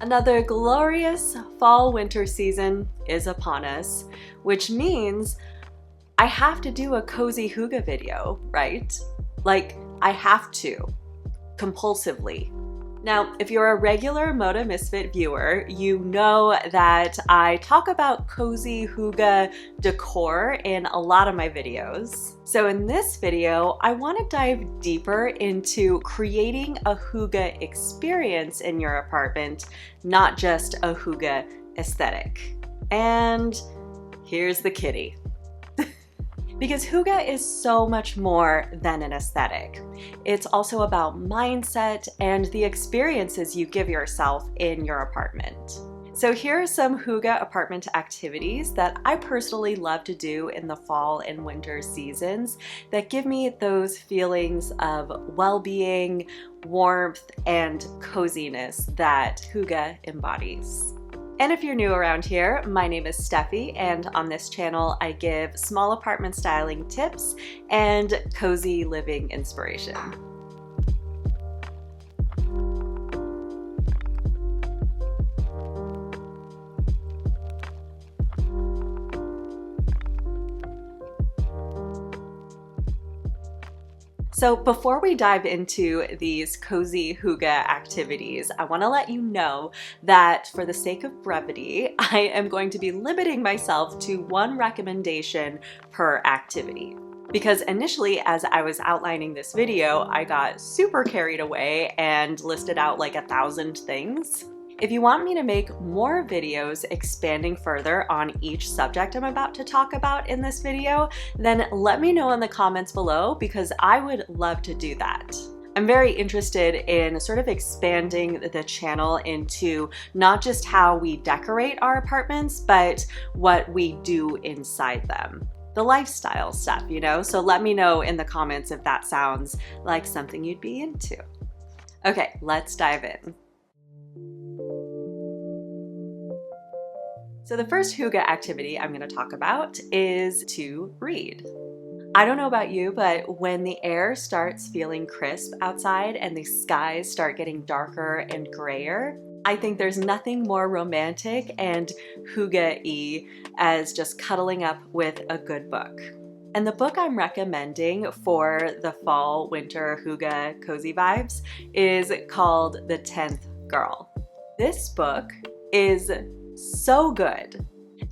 Another glorious fall-winter season is upon us, which means I have to do a cozy hygge video, right? Like, I have to, compulsively. Now, if you're a regular Moda Misfit viewer, you know that I talk about cozy hygge decor in a lot of my videos. So in this video, I want to dive deeper into creating a hygge experience in your apartment, not just a hygge aesthetic. And here's the kitty. Because hygge is so much more than an aesthetic. It's also about mindset and the experiences you give yourself in your apartment. So here are some hygge apartment activities that I personally love to do in the fall and winter seasons that give me those feelings of well-being, warmth, and coziness that hygge embodies. And if you're new around here, my name is Steffi, and on this channel I give small apartment styling tips and cozy living inspiration. So before we dive into these cozy hygge activities, I want to let you know that for the sake of brevity, I am going to be limiting myself to one recommendation per activity. Because initially, as I was outlining this video, I got super carried away and listed out like 1,000 things. If you want me to make more videos expanding further on each subject I'm about to talk about in this video, then let me know in the comments below because I would love to do that. I'm very interested in sort of expanding the channel into not just how we decorate our apartments, but what we do inside them. The lifestyle stuff, you know? So let me know in the comments if that sounds like something you'd be into. Okay, let's dive in. So the first hygge activity I'm going to talk about is to read. I don't know about you, but when the air starts feeling crisp outside and the skies start getting darker and grayer, I think there's nothing more romantic and hygge-y as just cuddling up with a good book. And the book I'm recommending for the fall, winter, hygge, cozy vibes is called The 10th Girl. This book is so good,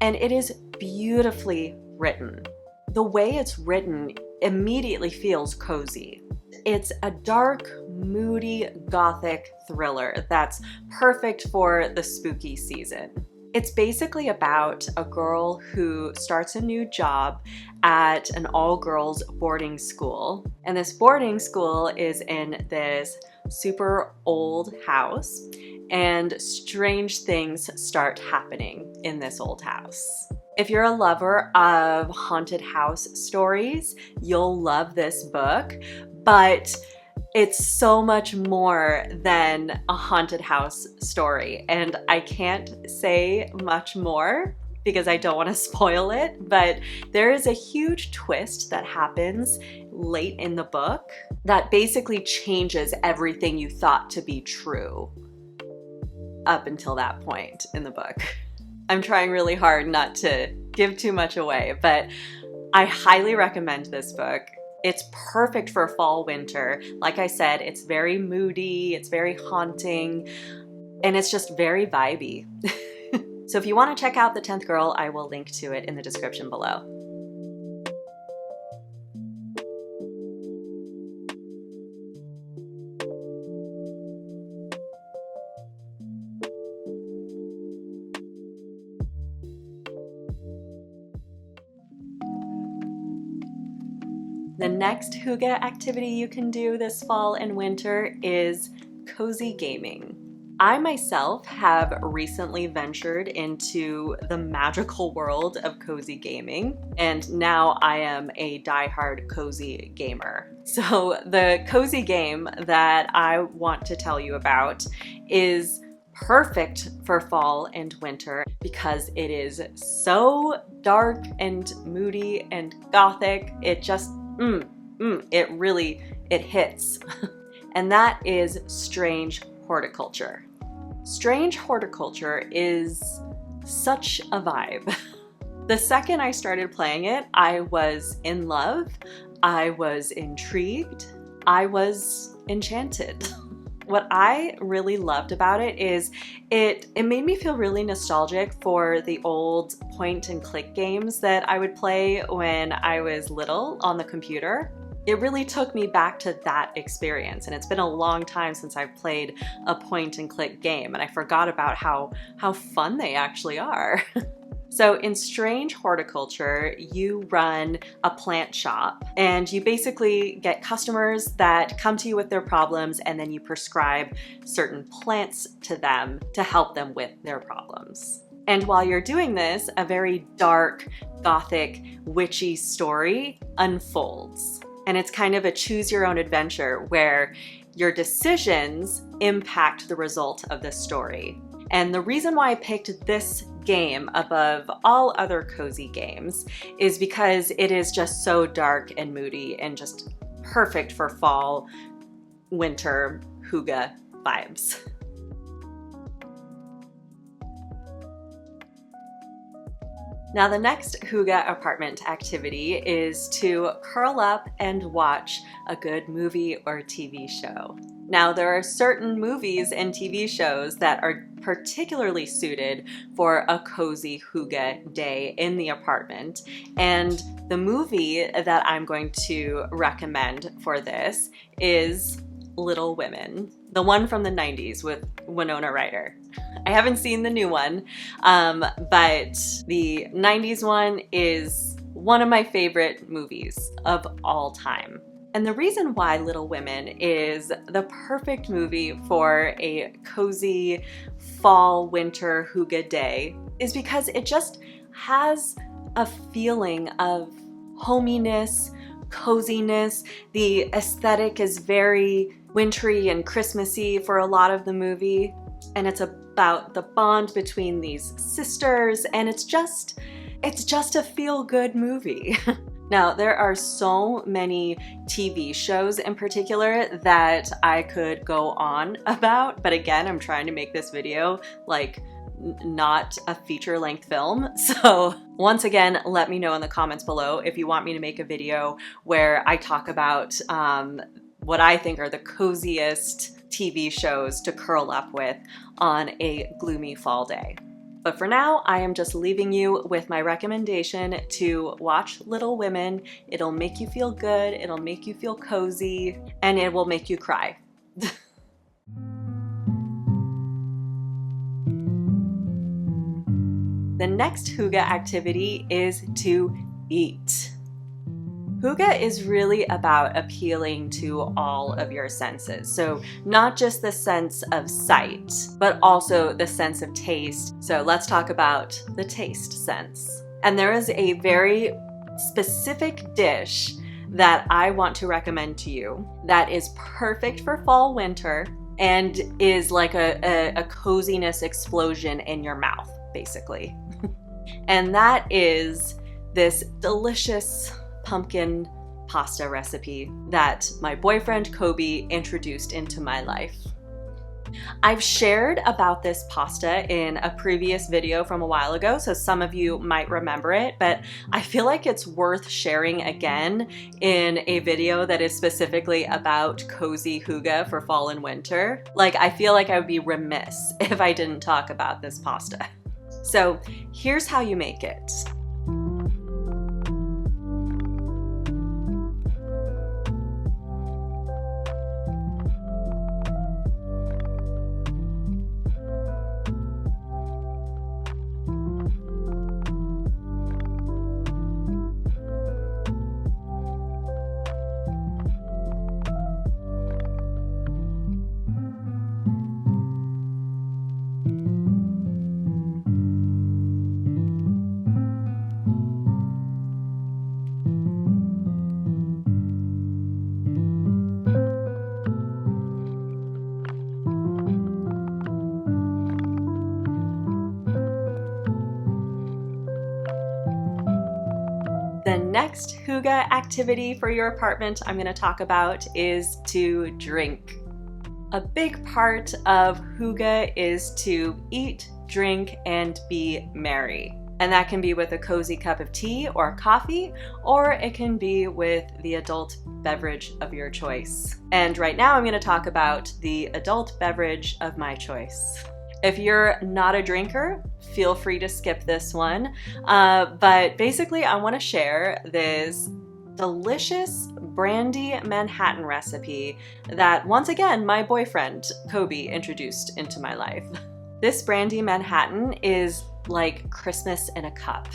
and it is beautifully written. The way it's written immediately feels cozy. It's a dark, moody, gothic thriller that's perfect for the spooky season. It's basically about a girl who starts a new job at an all-girls boarding school. And this boarding school is in this super old house, and strange things start happening in this old house. If you're a lover of haunted house stories, you'll love this book, but it's so much more than a haunted house story, and I can't say much more because I don't want to spoil it, but there is a huge twist that happens late in the book that basically changes everything you thought to be true up until that point in the book. I'm trying really hard not to give too much away, but I highly recommend this book. It's perfect for fall, winter. Like I said, it's very moody, it's very haunting, and it's just very vibey. So if you want to check out The 10th Girl, I will link to it in the description below. The next hygge activity you can do this fall and winter is cozy gaming. I myself have recently ventured into the magical world of cozy gaming, and now I am a diehard cozy gamer. So the cozy game that I want to tell you about is perfect for fall and winter because it is so dark and moody and gothic. It just, it hits. And that is strange horticulture. Strange horticulture is such a vibe. The second I started playing it, I was in love, I was intrigued, I was enchanted. What I really loved about it is it made me feel really nostalgic for the old point and click games that I would play when I was little on the computer. It really took me back to that experience, and it's been a long time since I've played a point and click game, and I forgot about how fun they actually are. So in Strange Horticulture, you run a plant shop and you basically get customers that come to you with their problems, and then you prescribe certain plants to them to help them with their problems. And while you're doing this, a very dark, gothic, witchy story unfolds. And it's kind of a choose your own adventure where your decisions impact the result of the story. And the reason why I picked this game above all other cozy games is because it is just so dark and moody and just perfect for fall, winter, hygge vibes. Now the next hygge apartment activity is to curl up and watch a good movie or TV show. Now there are certain movies and TV shows that are particularly suited for a cozy hygge day in the apartment, and the movie that I'm going to recommend for this is Little Women, the one from the 90s with Winona Ryder. I haven't seen the new one, but the 90s one is one of my favorite movies of all time. And the reason why Little Women is the perfect movie for a cozy fall, winter hygge day is because it just has a feeling of hominess, coziness. The aesthetic is very wintry and Christmassy for a lot of the movie, and it's about the bond between these sisters, and it's just a feel-good movie. Now, there are so many TV shows in particular that I could go on about, but again, I'm trying to make this video like not a feature-length film. So once again, let me know in the comments below if you want me to make a video where I talk about what I think are the coziest TV shows to curl up with on a gloomy fall day. But for now, I am just leaving you with my recommendation to watch Little Women. It'll make you feel good, it'll make you feel cozy, and it will make you cry. The next hygge activity is to eat. Hygge is really about appealing to all of your senses. So not just the sense of sight, but also the sense of taste. So let's talk about the taste sense. And there is a very specific dish that I want to recommend to you that is perfect for fall, winter, and is like a coziness explosion in your mouth, basically. And that is this delicious pumpkin pasta recipe that my boyfriend Kobe introduced into my life. I've shared about this pasta in a previous video from a while ago, so some of you might remember it, but I feel like it's worth sharing again in a video that is specifically about cozy hygge for fall and winter. Like, I feel like I would be remiss if I didn't talk about this pasta. So here's how you make it. The next hygge activity for your apartment I'm going to talk about is to drink. A big part of hygge is to eat, drink, and be merry. And that can be with a cozy cup of tea or coffee, or it can be with the adult beverage of your choice. And right now I'm going to talk about the adult beverage of my choice. If you're not a drinker, feel free to skip this one. But basically I want to share this delicious brandy Manhattan recipe that, once again, my boyfriend Kobe introduced into my life. This brandy Manhattan is like Christmas in a cup.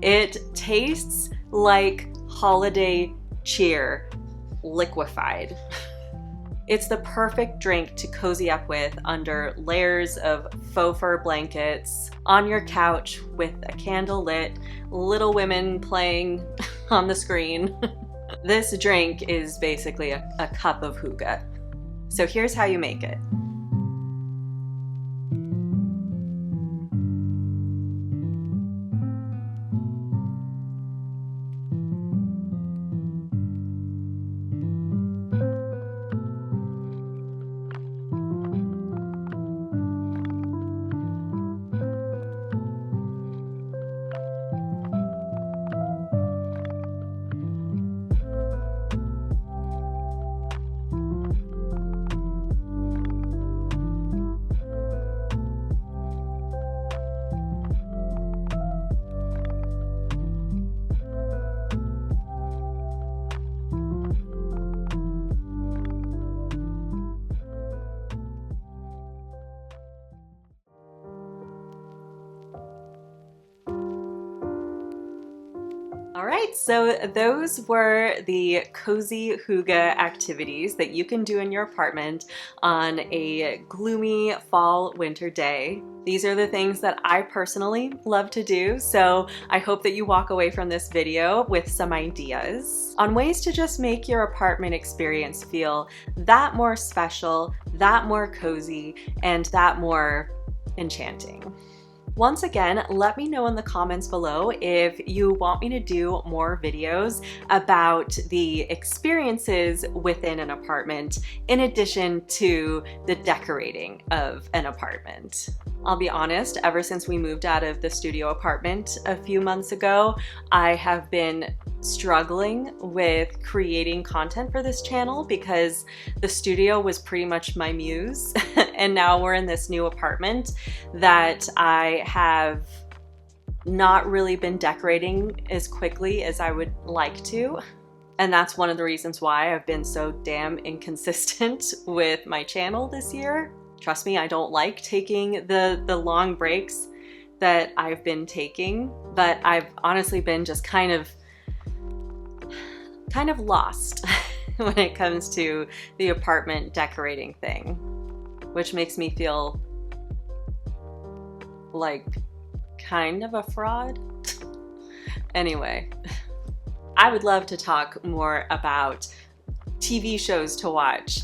It tastes like holiday cheer liquefied. It's the perfect drink to cozy up with under layers of faux fur blankets, on your couch with a candle lit, Little Women playing on the screen. This drink is basically a cup of hygge. So here's how you make it. All right, so those were the cozy hygge activities that you can do in your apartment on a gloomy fall-winter day. These are the things that I personally love to do, so I hope that you walk away from this video with some ideas on ways to just make your apartment experience feel that more special, that more cozy, and that more enchanting. Once again, let me know in the comments below if you want me to do more videos about the experiences within an apartment in addition to the decorating of an apartment. I'll be honest, ever since we moved out of the studio apartment a few months ago, I have been struggling with creating content for this channel because the studio was pretty much my muse and now we're in this new apartment that I have not really been decorating as quickly as I would like to. And that's one of the reasons why I've been so damn inconsistent with my channel this year. Trust me, I don't like taking the long breaks that I've been taking, but I've honestly been just kind of lost when it comes to the apartment decorating thing, which makes me feel like kind of a fraud. Anyway, I would love to talk more about TV shows to watch,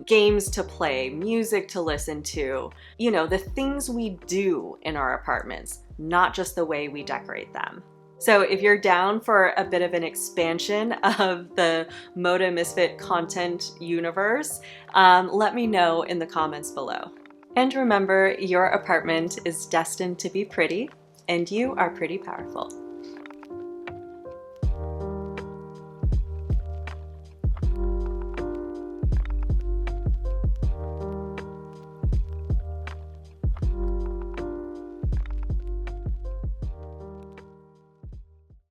games to play, music to listen to, you know, the things we do in our apartments, not just the way we decorate them. So if you're down for a bit of an expansion of the Moda Misfit content universe, let me know in the comments below. And remember, your apartment is destined to be pretty, and you are pretty powerful.